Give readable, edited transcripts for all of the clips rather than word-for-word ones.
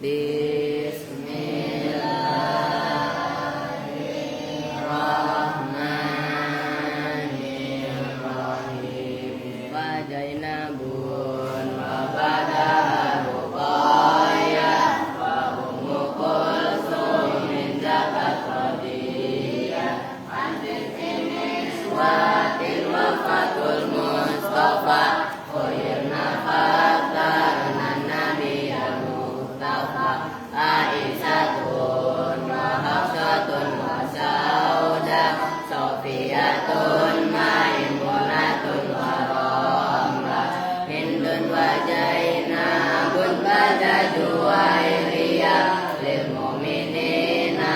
Bismillahirrahmanirrahim. Fajainabun wa badaharu qaya wa umu kulsum min zakat radiyah antikinis watil wafatul mustafa khairna fatarna nabiyal mustafa Aisyatun wa Hafsatun wa Sauda Sofiyatun Maimunatun wa Ramla Hindun wa Jainabun bada Juwairiyah lil mu'minina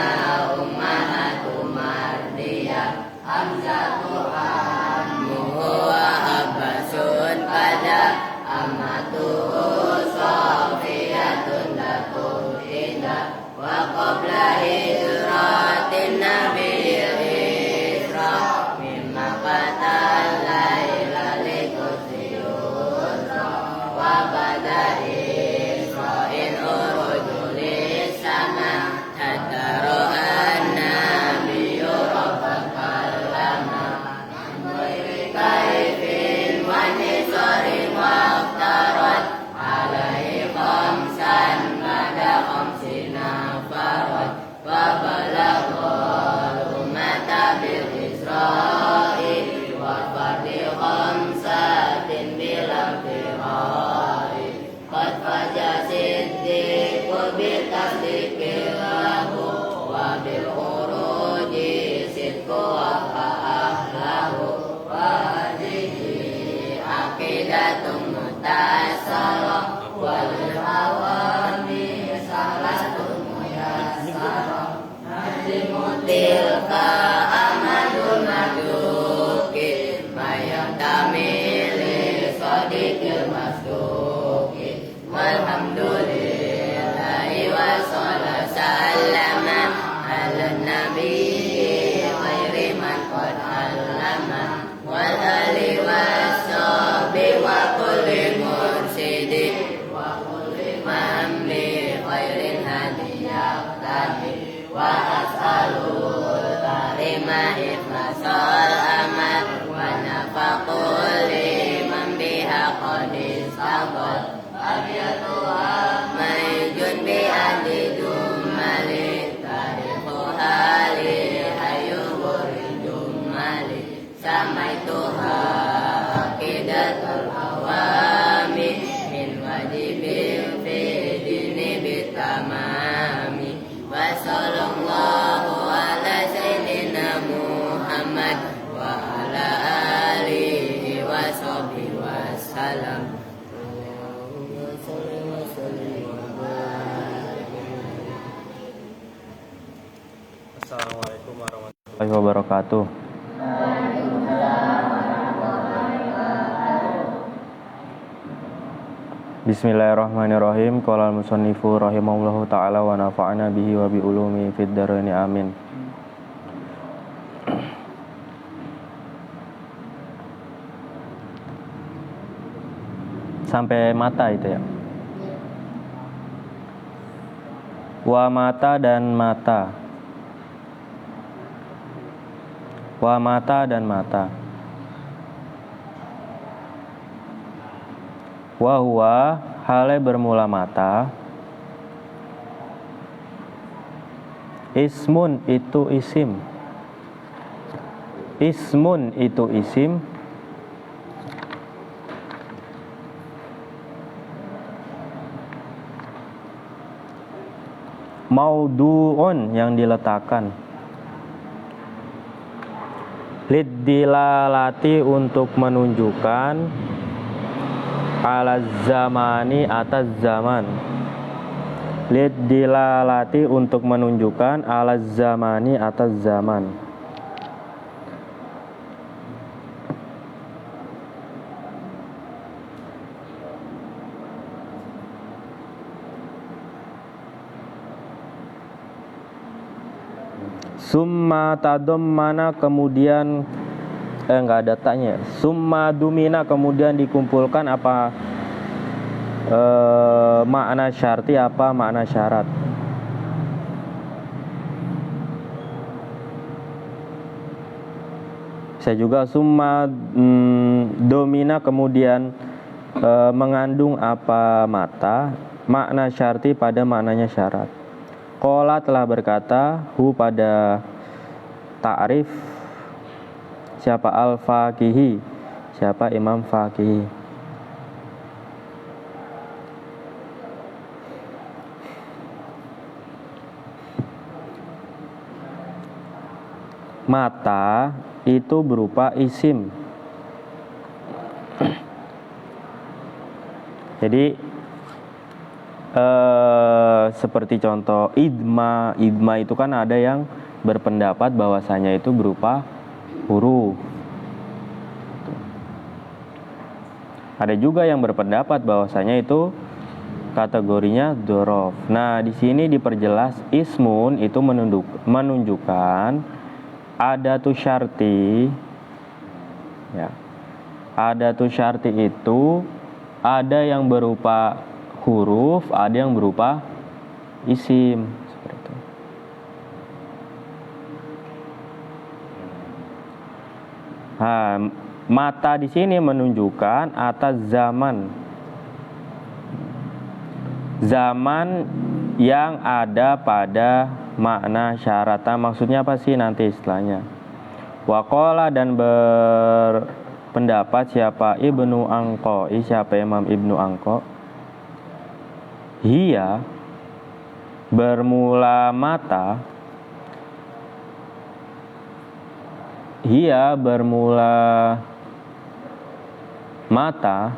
ummahatu mardiyah Hamzatu ammuhu wa Abbasun pada amatuhu Sofiyatun datu ida wa qabla hijratin nabiyil isra mimma qatal laila likusi yusra wa bada isra'in urujuli sama hatta ro'an nabiyyu rabbal kalama Namri kaifin wa nisarin wa aftarat alaihi khamsan bada khamsina farad wa balaghal ummata bil isra'i wa fardi khamsatin bilam firai qad faja siddiqu bil tasdiqi lahu wa bil khuruji sidqu wa ahlahu wa hadhihi aqidatun mutasarrah wal awami salatun muyassarah tilka amadul maduki mayamtamili sadiqil masduki walhamdulillahi wa sallama ala nabi khairi man qad allama wal ali wassabi wa kulli mursyidi wa kulli man bi khairin hadiyah tadi wa as'alul karima ikhlasal amal wa nafaqul liman biha qad istaqal abiyatuha mayjun bi adi jumali tarihu hali hayu jumali samaituha aqidatul awami min wajibin fi dini bitamami wa sallallahu ala sayyidina Muhammad wa ala alihi wa sahbihi wa salam. Assalamualaikum warahmatullahi wabarakatuh. Bismillahirrahmanirrahim. Qala al-musannifu rahimahullahu ta'ala wa nafa'ana bihi wa bi ulumi fid dharain amin. Sampai mata itu ya. Wa mata dan mata. Wa mata dan mata. Wa huwa hale bermula mata. Ismun itu isim. Ismun itu isim. Maudu'un yang diletakkan. Liddilalati untuk menunjukkan ala zamani atas zaman. Liddilalati untuk menunjukkan ala zamani atas zaman. Summa tadommana kemudian enggak ada tanya. Summa dumina kemudian dikumpulkan apa makna syarti apa makna syarat. Bisa juga summa domina kemudian mengandung apa mata makna syarti pada maknanya syarat. Qala telah berkata hu pada ta'rif siapa al-faqihi, siapa Imam Faqihi. Mata itu berupa isim. Jadi seperti contoh idma itu kan ada yang berpendapat bahwasanya itu berupa huruf. Ada juga yang berpendapat bahwasanya itu kategorinya dzaraf. Nah, di sini diperjelas ismun itu menunjukkan adatu syarti. Ya. Adatu syarti itu ada yang berupa huruf, ada yang berupa isim seperti itu. Nah, mata di sini menunjukkan atas zaman yang ada pada makna syaratan. Maksudnya apa sih nanti istilahnya. Waqala dan berpendapat siapa Ibnu Angko, siapa Imam Ibnu Angko. Hiya bermula mata. Hiya bermula mata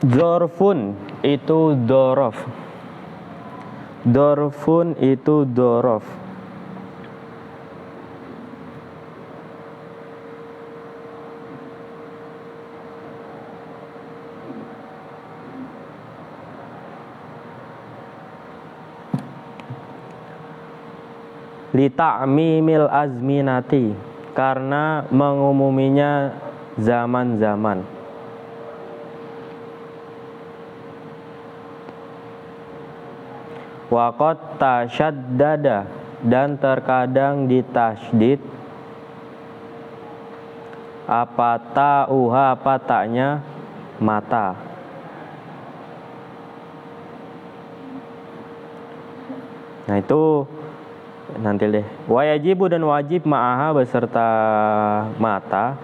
dzarfun itu dzaraf. Dzarfun itu dzaraf. Li ta'mimil azminati karena mengumuminya zaman-zaman. Waqad tasyaddada dan terkadang ditasydid apa ta'uha apa taknya mata. Nah itu nanti deh. Wajibu dan wajib ma'aha beserta mata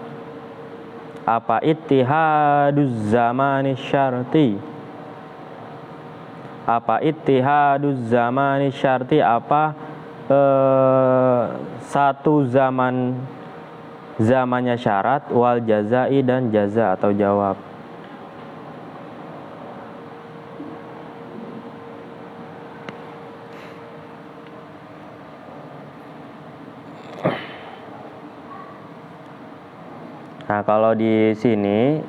apa ittihaduz zamani syarti. Apa ittihaduz zamani syarti apa satu zamannya syarat wal jazai dan jaza atau jawab. Nah, kalau di sini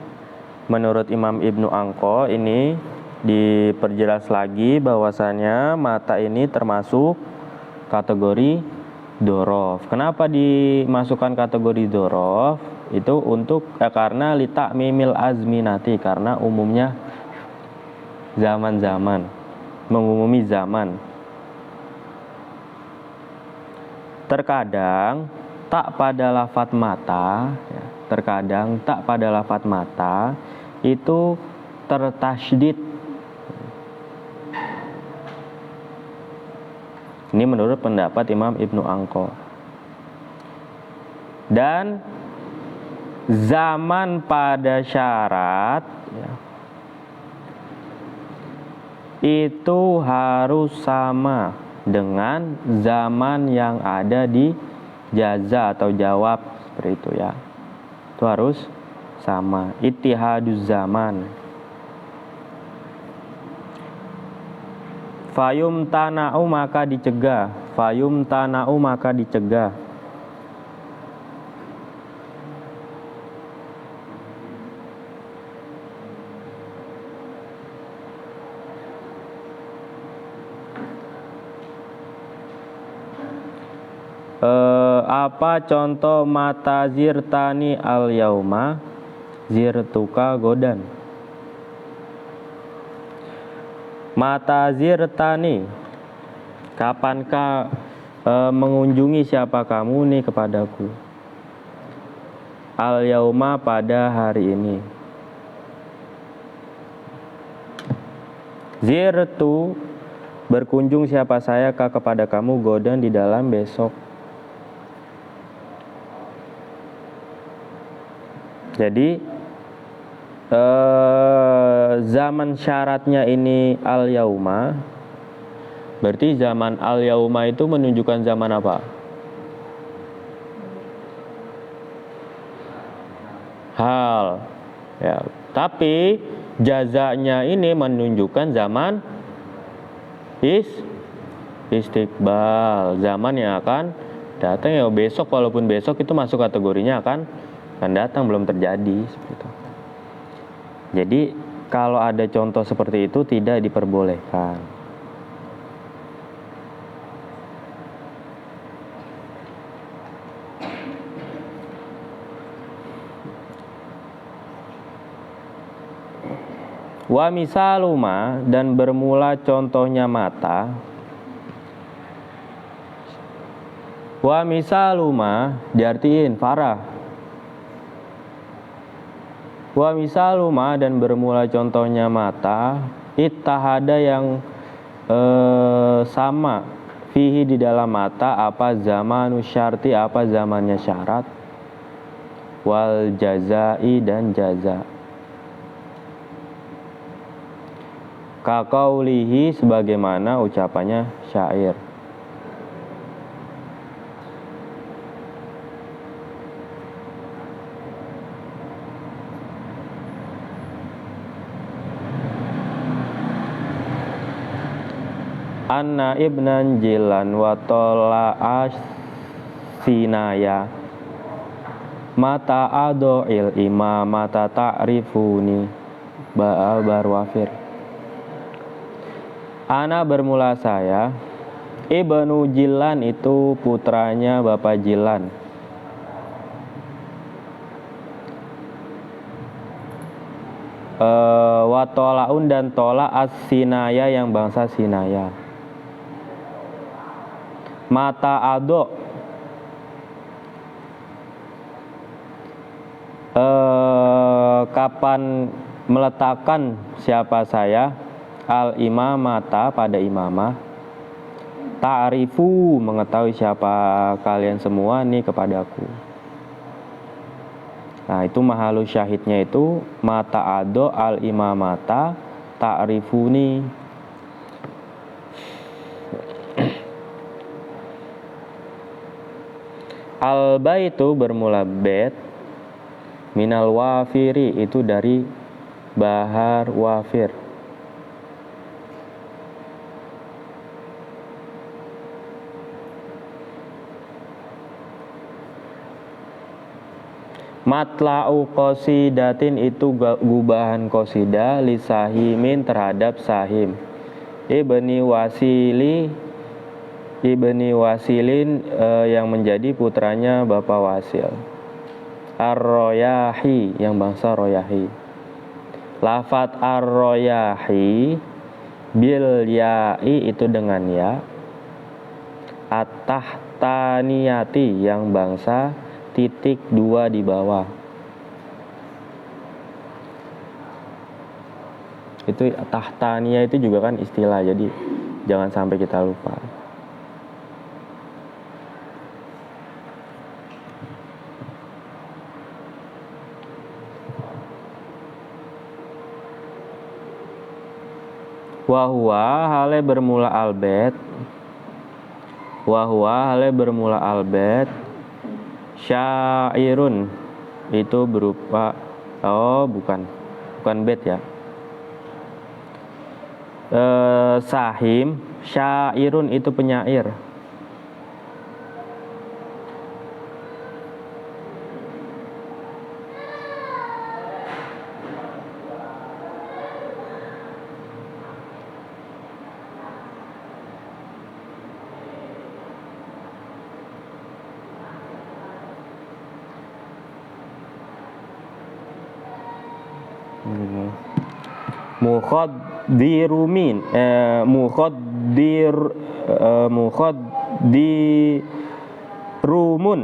menurut Imam Ibnu Angko ini diperjelas lagi bahwasannya mata ini termasuk kategori dzaraf. Kenapa dimasukkan kategori dzaraf? Itu untuk karena li ta'mimil azminati, karena umumnya zaman-zaman, mengumumi zaman. Terkadang tak pada lafadz mata, ya, terkadang tak pada lafadz mata itu tertasydid. Ini menurut pendapat Imam Ibnu Angko. Dan zaman pada syarat ya, itu harus sama dengan zaman yang ada di jaza atau jawab seperti itu ya. Itu harus sama. Ittihaduz zaman. Fayum tana'u maka dicegah. Fayum tana'u maka dicegah. Apa contoh mata zirtani al yauma? Zirtuka godan. Mata zirtani, kapankah mengunjungi siapa kamu nih kepadaku? Al yauma, pada hari ini. Zirtu, berkunjung siapa saya kepada kamu, godan, di dalam besok. Jadi zaman syaratnya ini al yauma, berarti zaman al yauma itu menunjukkan zaman apa? Hal. Ya, tapi jazanya ini menunjukkan zaman istiqbal, zaman yang akan datang. Ya, besok, walaupun besok itu masuk kategorinya akan datang, belum terjadi seperti itu. Jadi kalau ada contoh seperti itu tidak diperbolehkan. Wa misaluma, dan bermula contohnya mata. Wa misaluma diartiin farah. Wa misaluma, dan bermula contohnya mata, ittahada, yang sama, fihi, di dalam mata, apa zamanu syarti, apa zamannya syarat, wal jazai, dan jaza. Kakaulihi, sebagaimana ucapannya syair. Anna ibnan jilan wa tola sinaya mata ado'il imam mata ta'rifuni ba'al wafir. Ana, bermula saya, ibnu Jilan, itu putranya Bapak Jilan. Watolaun, dan tola as-sinaya, yang bangsa Sinaya. Mata ado, kapan meletakkan siapa saya, al imamata, pada imamah, ta'rifu, mengetahui siapa kalian semua nih kepadaku. Nah, itu mahalus syahidnya itu mata ado al imamata ta'rifuni. Al baitu, bermula bait, minal wafiri, itu dari bahar wafir. Matla'u qasidatin, itu gubahan qasidah, lisahimin, terhadap sahim, ibni wasilin, yang menjadi putranya Bapak Wasil, ar-royahi, yang bangsa Royahi. Lafat ar-royahi bil ya'i, itu dengan ya. At-tahtaniyati, yang bangsa titik 2 di bawah. Itu tahtaniyah itu juga kan istilah, jadi jangan sampai kita lupa. Wahwa, hale bermula albet. Wahwa, hale bermula albet. Syairun, itu berupa, bukan bet ya. Sahim, syairun, itu penyair. Mukhaddirumin mukhaddirumun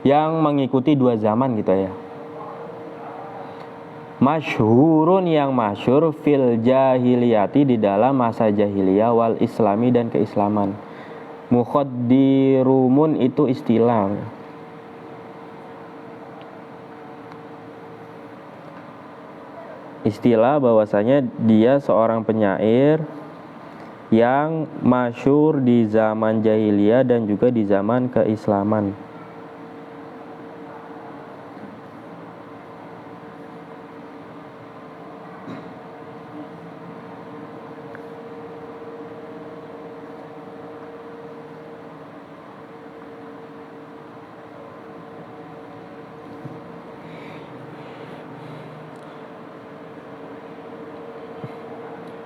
yang mengikuti dua zaman gitu ya. Masyhurun yang masyhur fil jahiliyati di dalam masa jahiliyah wal islami dan keislaman. Mukhaddirumun itu istilah. Istilah bahwasanya dia seorang penyair yang masyhur di zaman jahiliyah dan juga di zaman keislaman.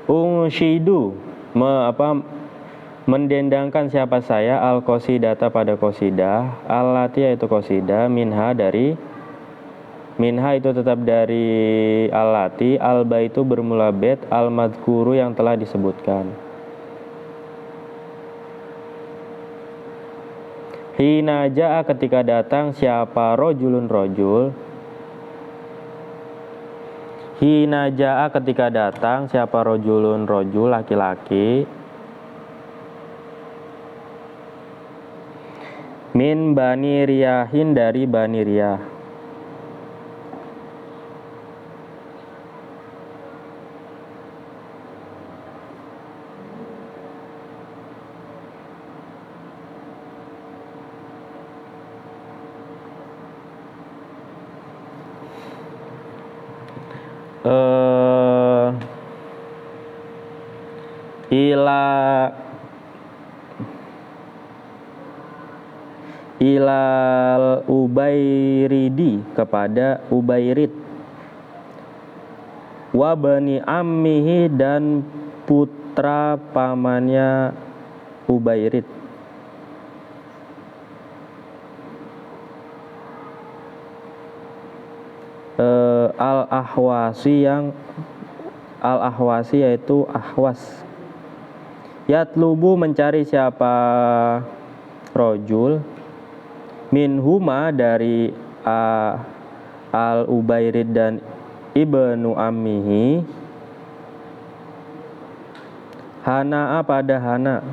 Unsyidu mendendangkan siapa saya al-qasidata pada qasidah allati yaitu qasidah minha itu tetap dari allati alba itu bermula bait al-madhkuru yang telah disebutkan. Hina ja'a ketika datang siapa rojulun rojul. Hina ja'a ketika datang siapa rojulun rojul laki-laki. Min bani riyahin dari bani riyah. Ilal Ubairidi kepada Ubairid wa bani ammihi dan putra pamannya Ubairid. Al-Ahwasi yaitu Ahwas. Yatlubu mencari siapa rojul minhuma dari Al-Ubairid dan ibnu ammihi Hana'a pada Hana.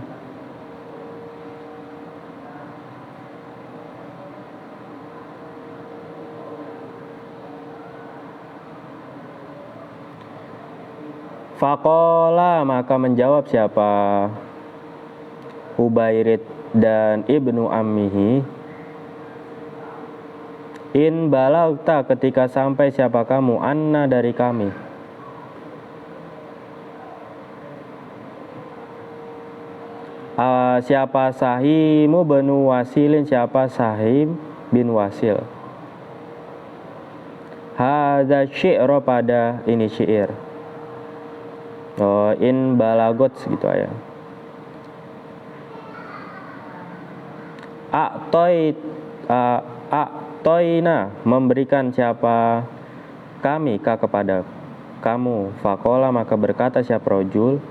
Faqala maka menjawab siapa Ubairid dan ibnu ammihi, in balagta ketika sampai siapa kamu anna dari kami. Siapa Sahimu benu Wasilin, siapa Sahim bin Wasil. Hadza syi'ra pada ini syair. In balagot gitu ya. A'toina memberikan siapa kami kepada kamu. Faqala maka berkata siapa rojul,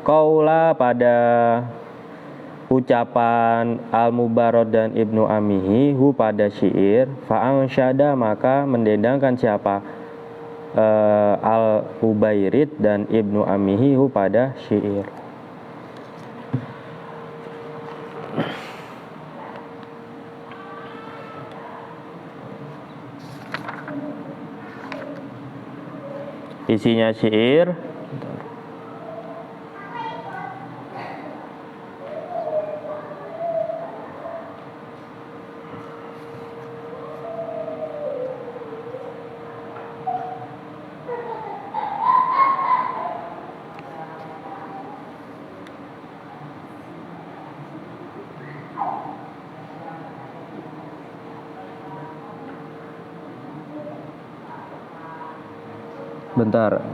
qaula pada ucapan Al-Mubarrad dan ibnu ammihi hu pada syair. Fa'ansyada maka mendendangkan siapa Al-Ubairid dan ibnu ammihi hu pada syair. Isinya syair. Bentar.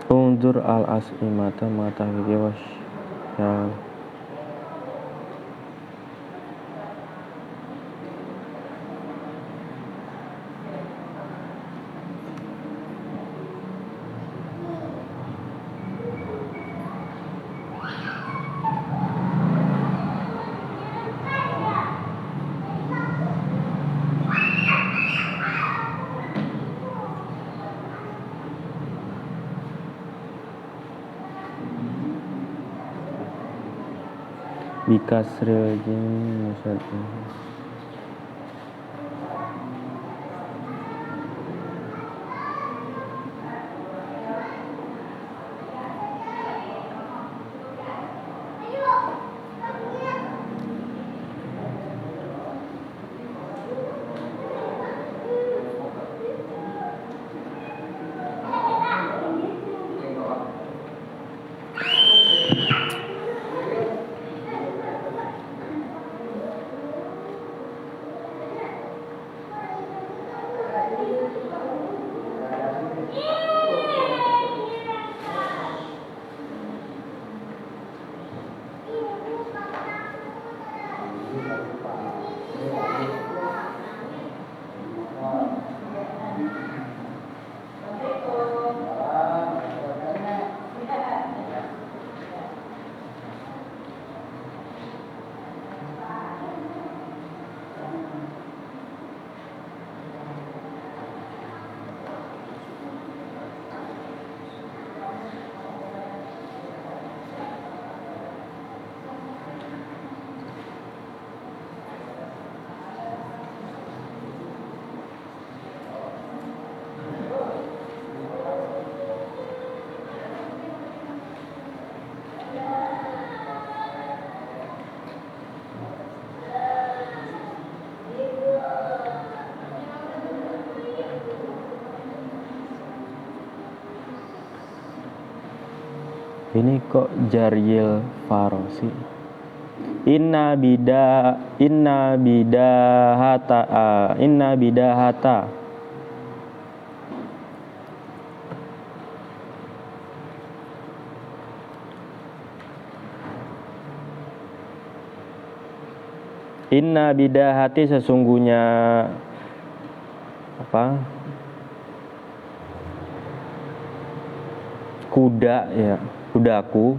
Unzur al-as'imata mata was ya. Bikasril jim musad. Ini kok Jaryil Farosi. Inna bidahata. Inna bidahati sesungguhnya apa? Kuda ya, kudaku.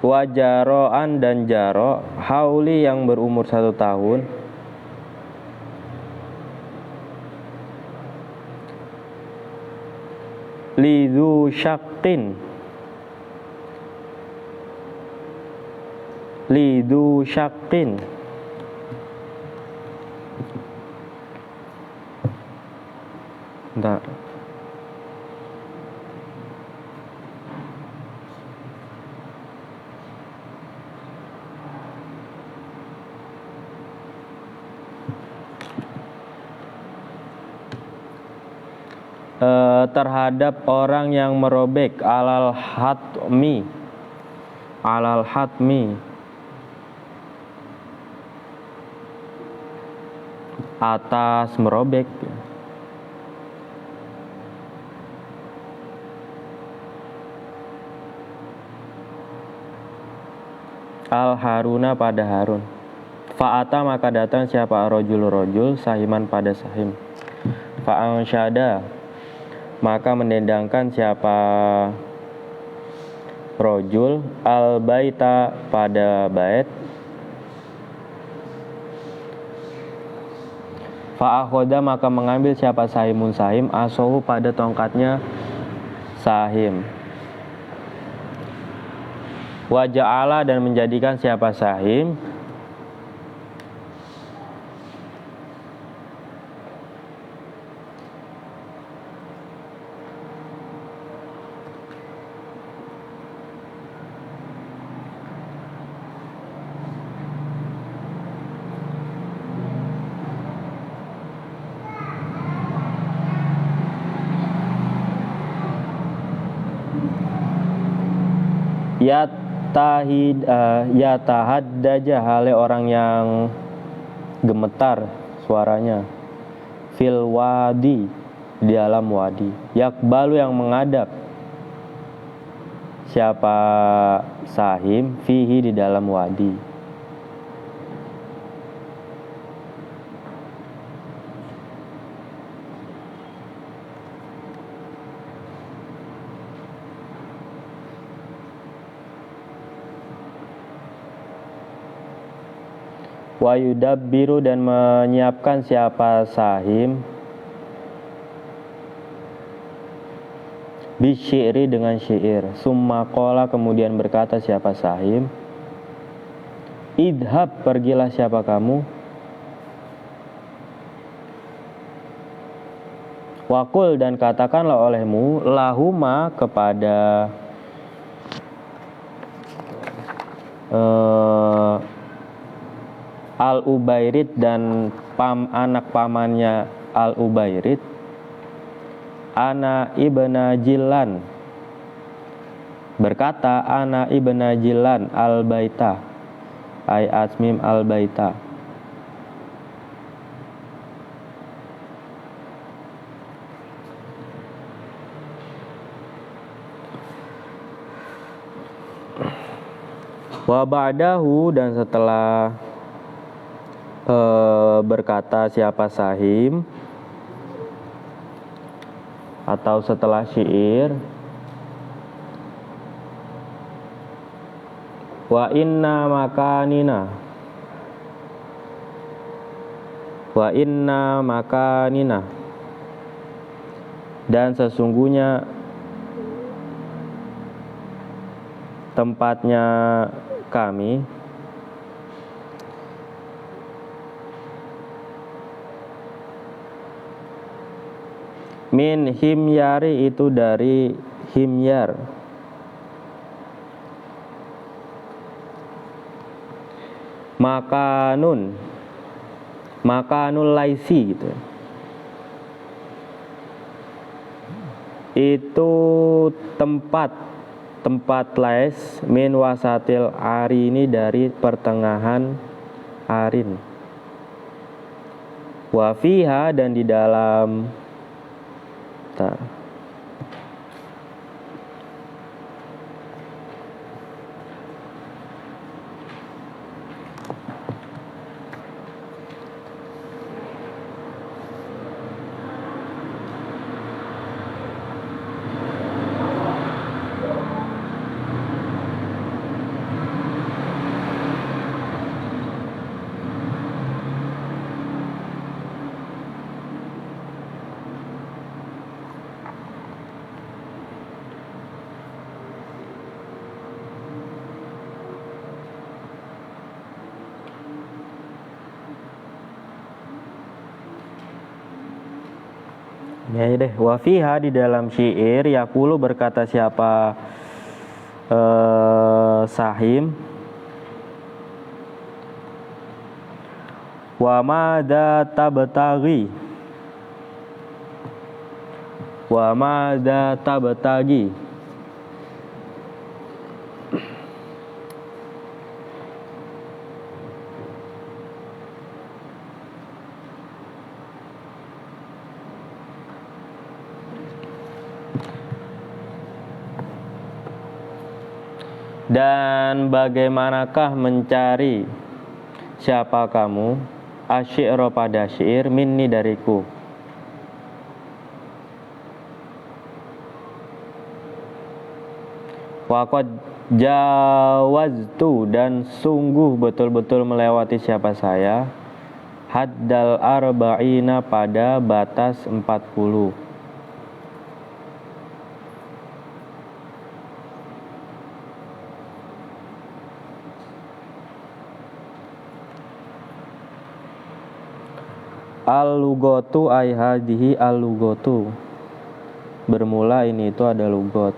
Wajaroan dan jaro, hauli yang berumur 1 tahun. Lidhu syakin. Bentar. Terhadap orang yang merobek alal hatmi atas merobek. Al Haruna pada Harun. Fa'ata maka datang siapa rojul sahiman pada sahim. Fa'ansyada maka mendendangkan siapa rojul al baita pada bait. Fa'akhoda maka mengambil siapa sahimun sahim asohu pada tongkatnya sahim. Waja'ala dan menjadikan siapa sahim Yatahaddaja hale orang yang gemetar suaranya. Fil wadi, di dalam wadi. Yakbalu yang menghadap. Siapa sahim fihi di dalam wadi. Wa yudabbiru dan menyiapkan siapa sahim bisyi'ri dengan syair. Summa qala kemudian berkata siapa sahim, idhab pergilah siapa kamu, wakul dan katakanlah olehmu lahuma kepada Al-Ubairid dan anak pamannya Al-Ubairid, ana ibna Jilan berkata, ana ibna Jilan al-baita ay asmim al-baita. Wa ba'dahu dan setelah berkata siapa sahim atau setelah syair, wa inna makanina dan sesungguhnya tempatnya kami, min himyari itu dari himyar, makanul laisi gitu. Itu tempat lais min wasatil ari ini dari pertengahan arin. Wa fiha dan di dalam ya deh, wa fiha di dalam syair yaqulu berkata siapa sahim, wa madza tabtagi dan bagaimanakah mencari siapa kamu asyi'ra pada syair minni dariku. Waqad jawaztu dan sungguh betul-betul melewati siapa saya haddal arba'ina pada batas 40. Al-lugotu ay hadihi al-lugotu, bermula ini itu ada lugot.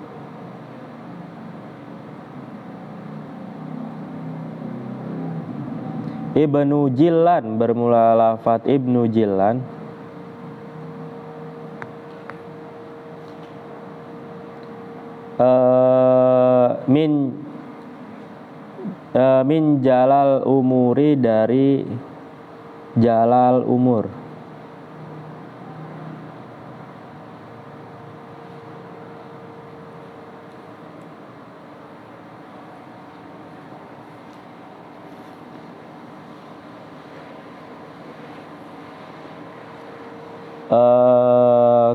Ibnu Jilan bermula lafat Ibnu Jilan. Min min jalal umuri, dari jalal umur.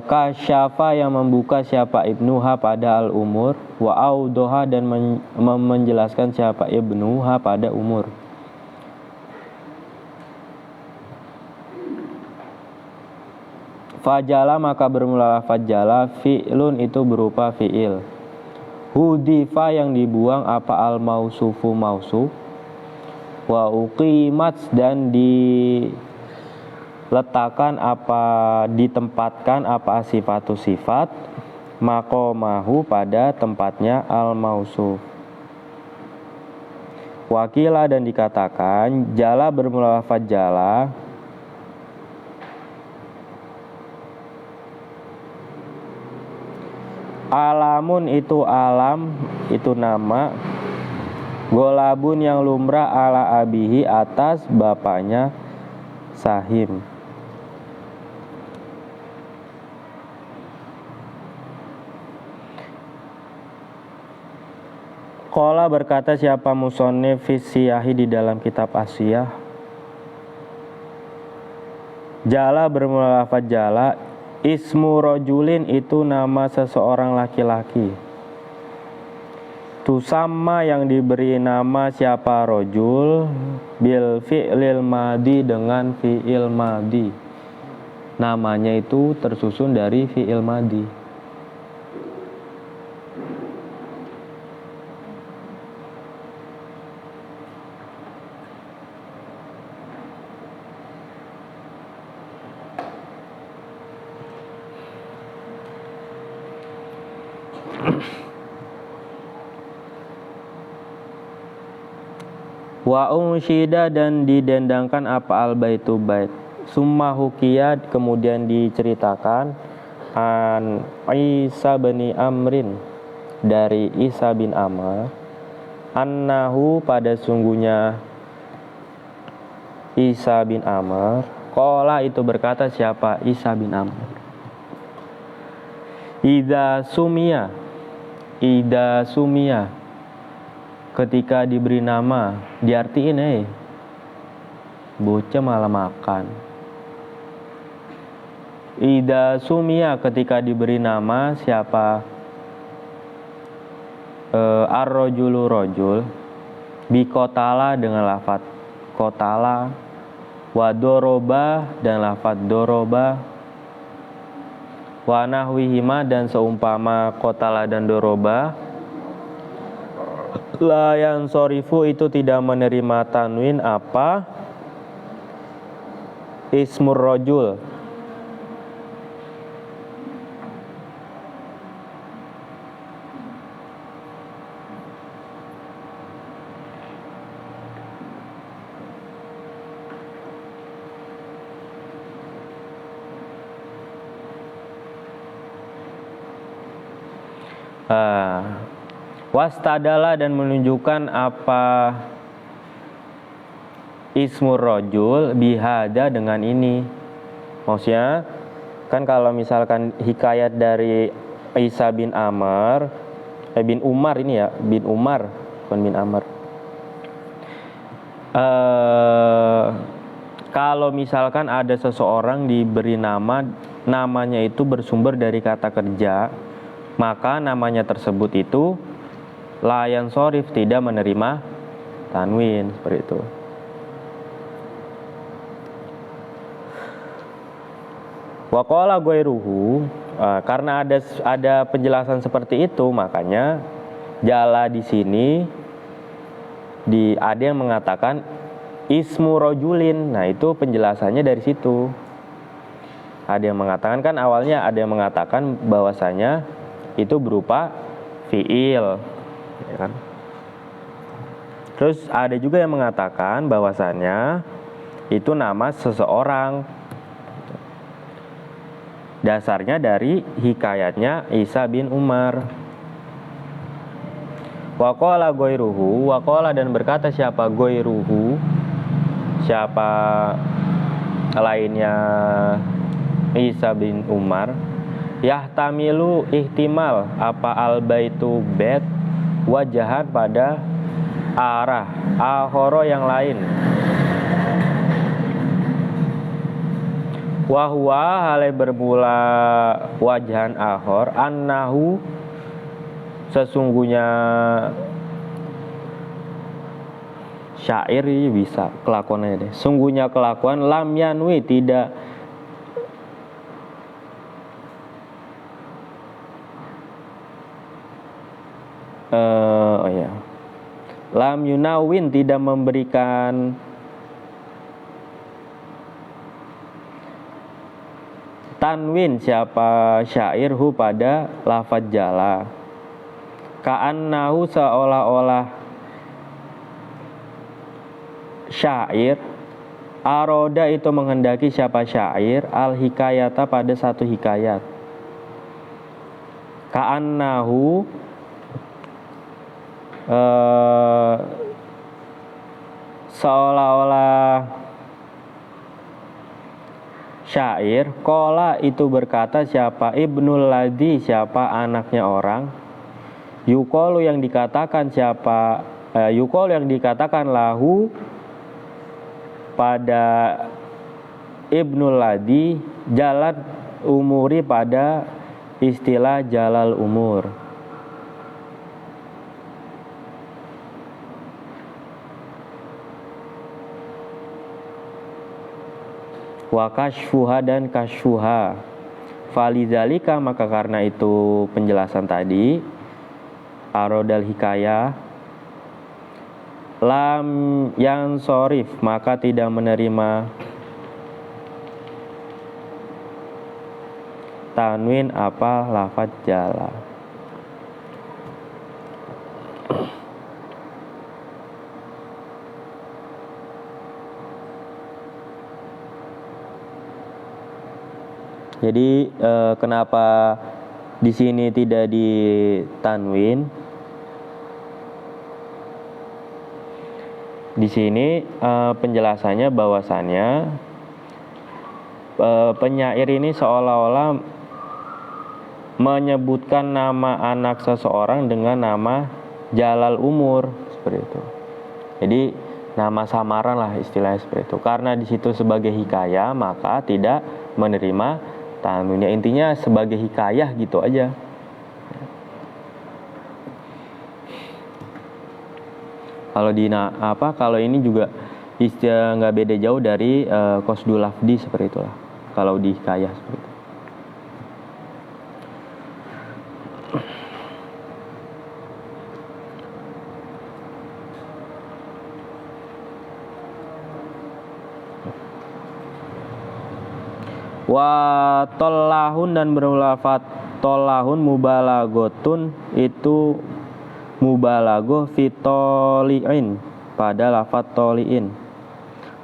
Kasyafa yang membuka siapa ibnuha pada al umur, wa audoha dan menjelaskan siapa ibnuha pada umur. Fajala maka bermula fajala, fi'lun itu berupa fi'il. Hudifa yang dibuang apa al mausufu mausuf, wa uqimat dan diletakkan apa ditempatkan apa sifatu sifat, maqamahu pada tempatnya al mausuf. Wakila dan dikatakan jala bermula fajala, alamun itu alam, itu nama. Golabun yang lumrah ala abihi atas bapaknya Sahim. Qala berkata siapa musonif fisiyahi di dalam kitab Asiyah. Jala bermula lafaz jala, ismu rojulin itu nama seseorang laki-laki. Tusamma yang diberi nama siapa rojul, bil fi'lil madi dengan fi'il madi. Namanya itu tersusun dari fi'il madi. Wa unsyida dan didendangkan apa al baitu bait. Summa hukiyat kemudian diceritakan an Isa bin Amrin dari Isa bin Amr, annahu pada sungguhnya Isa bin Amr, qala itu berkata siapa Isa bin Amr. Ida sumia ketika diberi nama, diartiin bocah malah makan. Ida sumia ketika diberi nama siapa ar-rojulu rojul, bikotala dengan lafaz kotala, wadoroba dan lafaz doroba, wanahwihima dan seumpama kotala dan doroba. La yang sorifu itu tidak menerima tanwin apa ismur rojul. Wastadala dan menunjukkan apa ismur rojul bihada dengan ini. Maksudnya kan kalau misalkan hikayat dari Isa bin Amr, bin Umar ini ya, bin Umar bukan bin Amr. Kalau misalkan ada seseorang diberi nama, namanya itu bersumber dari kata kerja, maka namanya tersebut itu layan sorif tidak menerima tanwin, seperti itu. Waqala ghairuhu, karena ada penjelasan seperti itu, makanya jala di sini ada yang mengatakan ismu rojulin. Nah, itu penjelasannya dari situ. Ada yang mengatakan kan awalnya ada yang mengatakan bahwasanya itu berupa fiil, ya kan? Terus ada juga yang mengatakan bahwasanya itu nama seseorang. Dasarnya dari hikayatnya Isa bin Umar. Waqala goiruhu, waqala dan berkata siapa goiruhu, siapa lainnya Isa bin Umar, yahtamilu ihtimal apa albaitu bet wajahan pada arah ahoro yang lain. Wahwa hale bermula wajahan ahor annahu sesungguhnya syair ini bisa kelakuannya deh. Sungguhnya kelakuan lam yanwi tidak lam yunawin tidak memberikan tanwin siapa syair hu pada lafaz jala. Ka'annahu seolah-olah syair aroda itu menghendaki siapa syair al hikayata pada satu hikayat. Ka'annahu seolah-olah syair kola itu berkata siapa ibnul ladzi siapa anaknya orang yukolu yang dikatakan siapa yukolu yang dikatakan lahu pada ibnul ladzi jalan umuri pada istilah jalal umur. Wa kashfuha dan kashfuha. Falizalika maka karena itu penjelasan tadi arodal hikayah lam yang sorif maka tidak menerima tanwin apa lafaz jala. Jadi kenapa di sini tidak ditanwin? Di sini penjelasannya bahwasannya penyair ini seolah-olah menyebutkan nama anak seseorang dengan nama jalal umur seperti itu. Jadi nama samaran lah istilahnya seperti itu. Karena di situ sebagai hikayah maka tidak menerima tanwin. Ya, intinya sebagai hikayah gitu aja. Kalau di kalau ini juga istilah nggak beda jauh dari qasdul lafdi seperti itulah. Kalau di hikayah seperti itu. Wa tollahun dan berlafat tollahun mubalagotun itu mubalagoh fitoliin pada lafat toliin.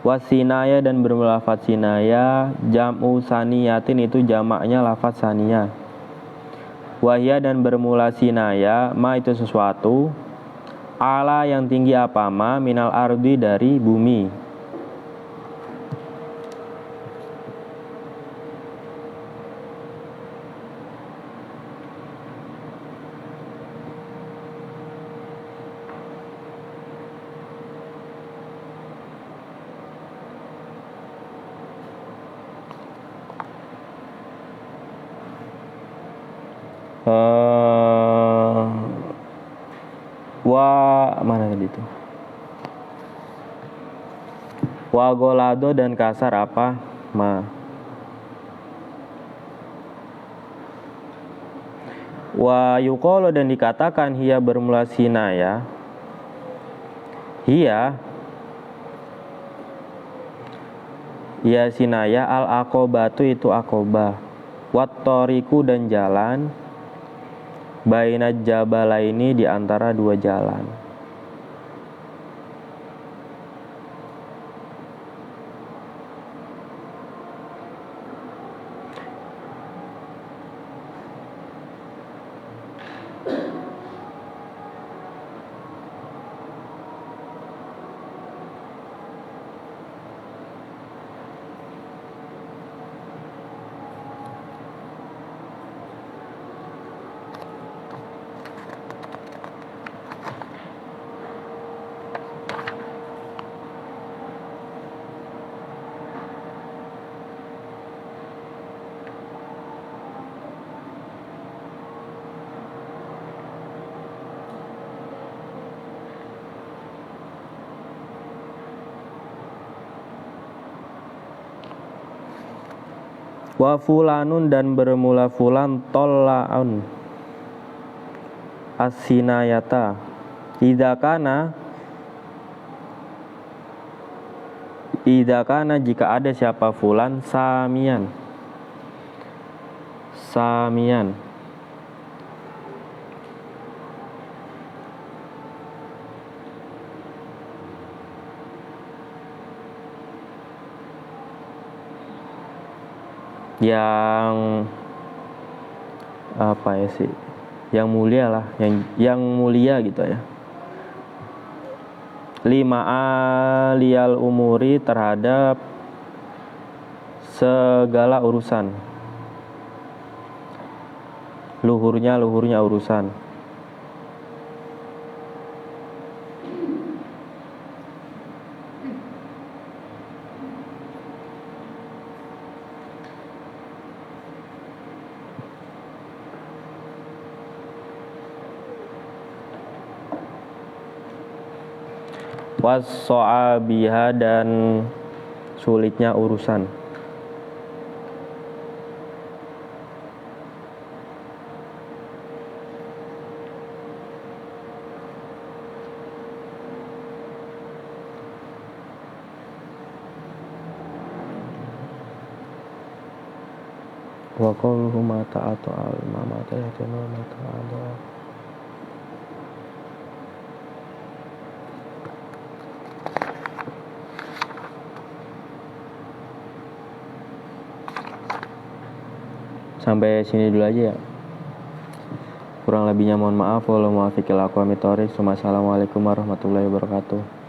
Wasinaya dan berlafat sinaya jam'u saniyatin itu jamaknya lafat saniyah. Wahya dan bermula sinaya ma itu sesuatu ala yang tinggi apa ma minal ardi dari bumi. Mana tadi itu? Wa golado dan kasar apa? Ma. Wa yuqolo dan dikatakan hiya bermula sinaya. Hiya sinaya al aqobatu itu aqobah. Wat toriku dan jalan bainaj jabalaini di antara dua jalan. Wa fulanun dan bermula fulan tollaun asinayata. Idza kana jika ada siapa fulan samian yang apa ya sih, yang mulia lah, yang mulia gitu ya. 5 aliyal umuri terhadap segala urusan, luhurnya urusan. Was-so'abiha dan sulitnya urusan. Wa qawluhu ma ta'atu al-mama ta'atuna ma ta'adu. Sampai sini dulu aja ya. Kurang lebihnya mohon maaf. Wassalamualaikum warahmatullahi wabarakatuh.